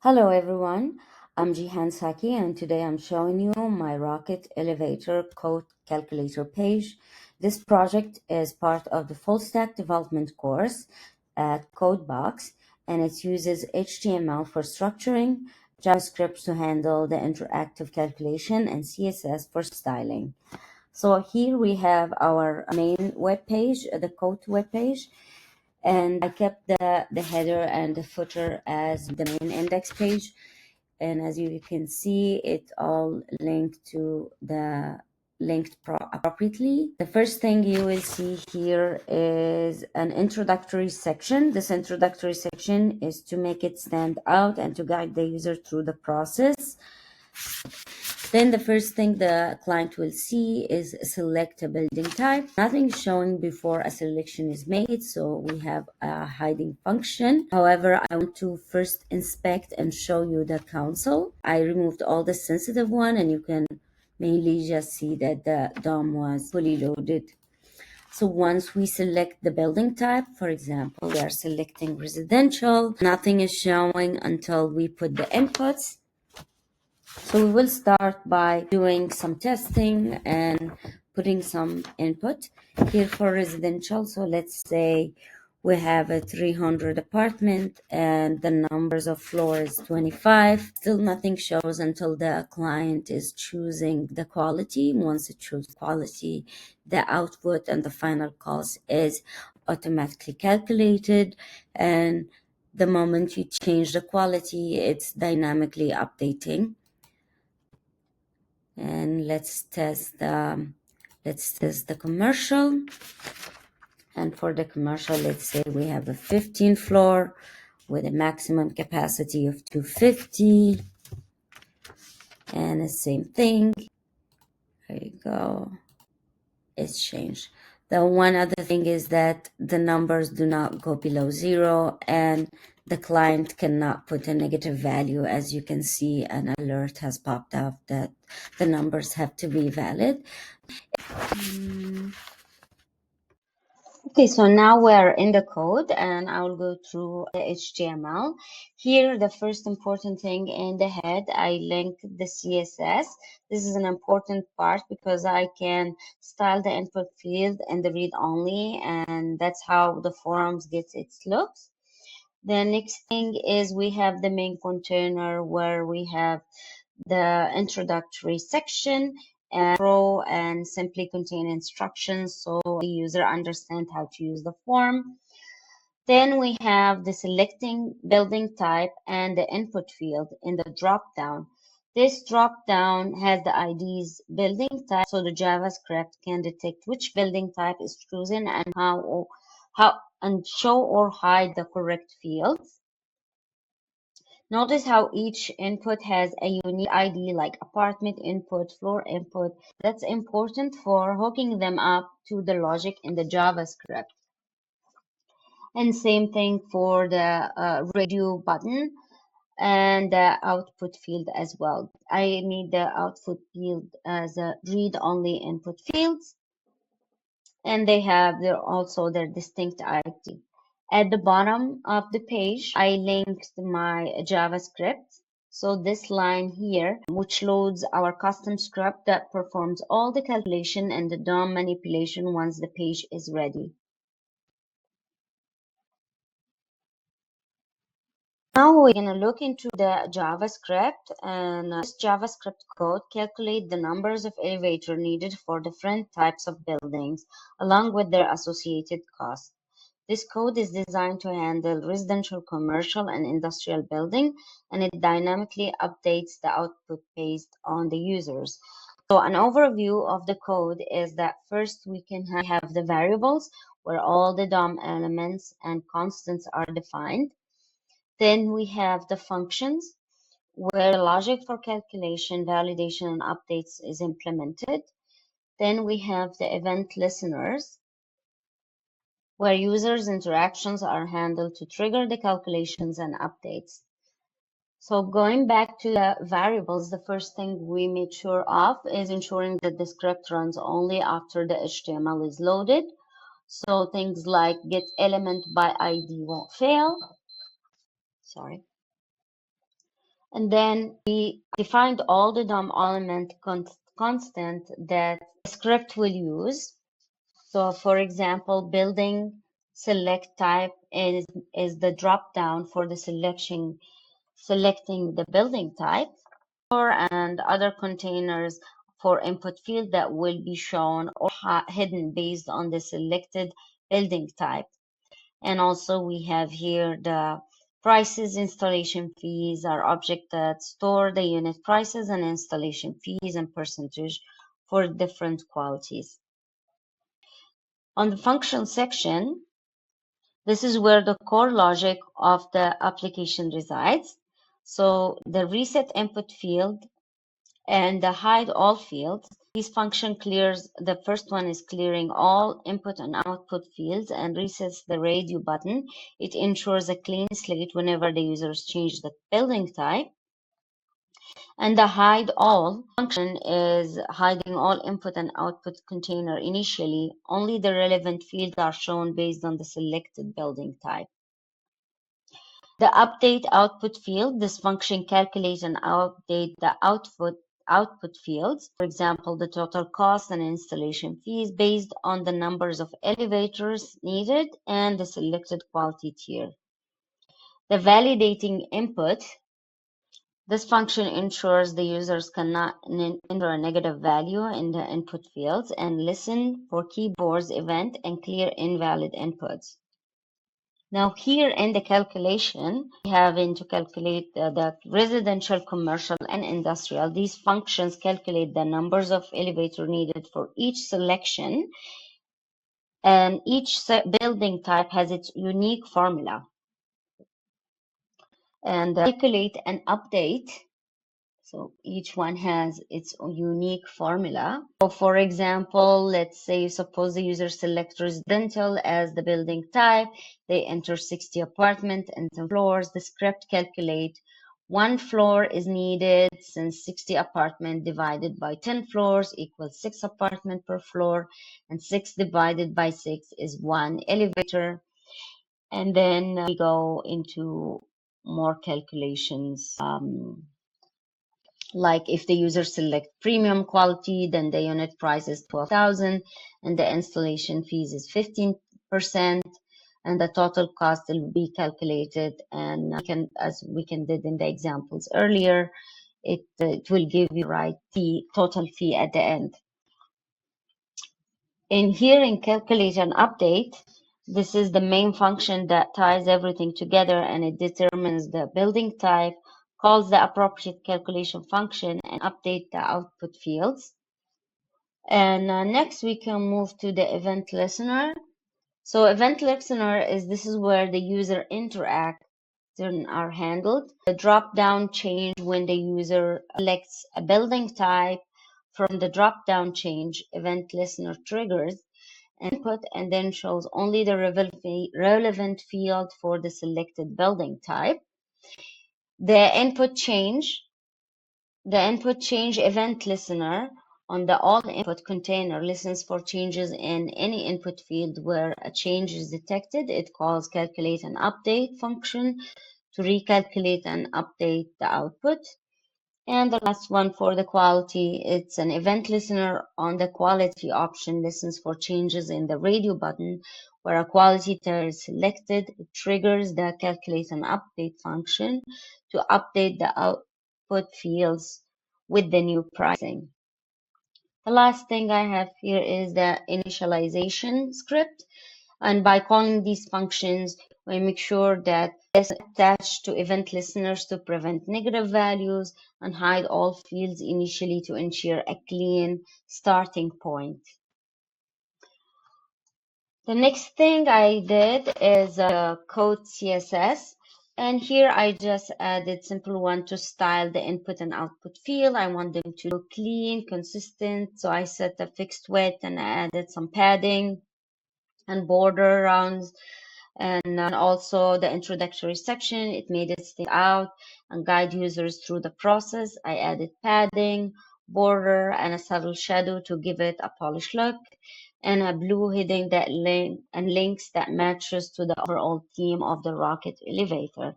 Hello everyone, I'm Jihan Saki and today I'm showing you my Rocket Elevator Code Calculator page. This project is part of the full stack development course at CodeBox and it uses HTML for structuring, JavaScript to handle the interactive calculation, and CSS for styling. So here we have our main web page, the code web page, and I kept the header and the footer as the main index page. And as you can see, it all linked to the appropriately. The first thing you will see here is an introductory section. This introductory section is to make it stand out and to guide the user through the process. Then the first thing the client will see is select a building type. Nothing is showing before a selection is made, so we have a hiding function. However, I want to first inspect and show you the console. I removed all the sensitive one, and you can mainly just see that the DOM was fully loaded. So once we select the building type, for example, we are selecting residential, nothing is showing until we put the inputs. So we will start by doing some testing and putting some input here for residential. So let's say we have a 300 apartment and the numbers of floors 25. Still nothing shows until the client is choosing the quality. Once it chooses quality, the output and the final cost is automatically calculated. And the moment you change the quality, it's dynamically updating. And let's test the commercial. And for the commercial, let's say we have a 15 floor with a maximum capacity of 250, and the same thing. There you go, it's changed. The one other thing is that the numbers do not go below 0, and the client cannot put a negative value. As you can see, an alert has popped up that the numbers have to be valid. Okay, so now we're in the code and I'll go through the HTML. Here, the first important thing in the head, I linked the CSS. This is an important part because I can style the input field in the read only, and that's how the forums gets its looks. The next thing is we have the main container where we have the introductory section and row and simply contain instructions so the user understands how to use the form. Then we have the selecting building type and the input field in the drop down. This drop down has the ID's building type, so the JavaScript can detect which building type is chosen and how and show or hide the correct fields. Notice how each input has a unique ID like apartment input, floor input. That's important for hooking them up to the logic in the JavaScript. And same thing for the radio button and the output field as well. I need the output field as a read-only input fields, and they have also their distinct ID. At the bottom of the page, I linked my JavaScript. So this line here, which loads our custom script that performs all the calculation and the DOM manipulation once the page is ready. Now we're going to look into the JavaScript, and this JavaScript code calculate the numbers of elevator needed for different types of buildings along with their associated costs. This code is designed to handle residential, commercial, and industrial building, and it dynamically updates the output based on the users. So an overview of the code is that first we can have the variables where all the DOM elements and constants are defined. Then we have the functions where the logic for calculation, validation, and updates is implemented. Then we have the event listeners where users' interactions are handled to trigger the calculations and updates. So going back to the variables, the first thing we made sure of is ensuring that the script runs only after the HTML is loaded. So things like get element by ID won't fail. Sorry. And then we defined all the DOM element constant that the script will use. So for example, building select type is the drop down for the selecting the building type, and other containers for input field that will be shown or hidden based on the selected building type. And also we have here the prices, installation fees, are object that store the unit prices and installation fees and percentage for different qualities. On the function section, this is where the core logic of the application resides. So the reset input field and the hide all fields, this function clears, the first one is clearing all input and output fields and resets the radio button. It ensures a clean slate whenever the users change the building type. And the hide all function is hiding all input and output container initially. Only the relevant fields are shown based on the selected building type. The update output field, this function calculates and update the output fields, for example, the total cost and installation fees based on the numbers of elevators needed and the selected quality tier. The validating input, this function ensures the users cannot enter a negative value in the input fields and listen for keyboard's event and clear invalid inputs. Now here in the calculation, we have to calculate the residential, commercial, and industrial. These functions calculate the numbers of elevator needed for each selection, and each building type has its unique formula. And calculate and update. So each one has its unique formula. So for example, let's say, suppose the user selects residential as the building type. They enter 60 apartment and 10 floors. The script calculate 1 floor is needed since 60 apartment divided by 10 floors equals 6 apartment per floor, and 6 divided by 6 is 1 elevator. And then we go into more calculations. Like if the user select premium quality, then the unit price is 12,000 and the installation fees is 15%, and the total cost will be calculated, and as we did in the examples earlier, it will give you the total fee at the end. In here in calculate and update, this is the main function that ties everything together, and it determines the building type, calls the appropriate calculation function, and update the output fields. And next we can move to the event listener. So event listener this is where the user interact are handled. The drop down change when the user selects a building type. From the drop down change, event listener triggers input and then shows only the relevant field for the selected building type. The input change event listener on the all input container listens for changes in any input field where a change is detected. It calls calculate and update function to recalculate and update the output. And the last one for the quality, it's an event listener on the quality option listens for changes in the radio button where a quality tier is selected. It triggers the calculate and update function to update the output fields with the new pricing. The last thing I have here is the initialization script. And by calling these functions, we make sure that it's attached to event listeners to prevent negative values and hide all fields initially to ensure a clean starting point. The next thing I did is code CSS. And here I just added simple one to style the input and output field. I want them to look clean, consistent. So I set a fixed width and I added some padding and border around, and also the introductory section, it made it stand out and guide users through the process. I added padding, border, and a subtle shadow to give it a polished look, and a blue heading that links that matches to the overall theme of the Rocket elevator.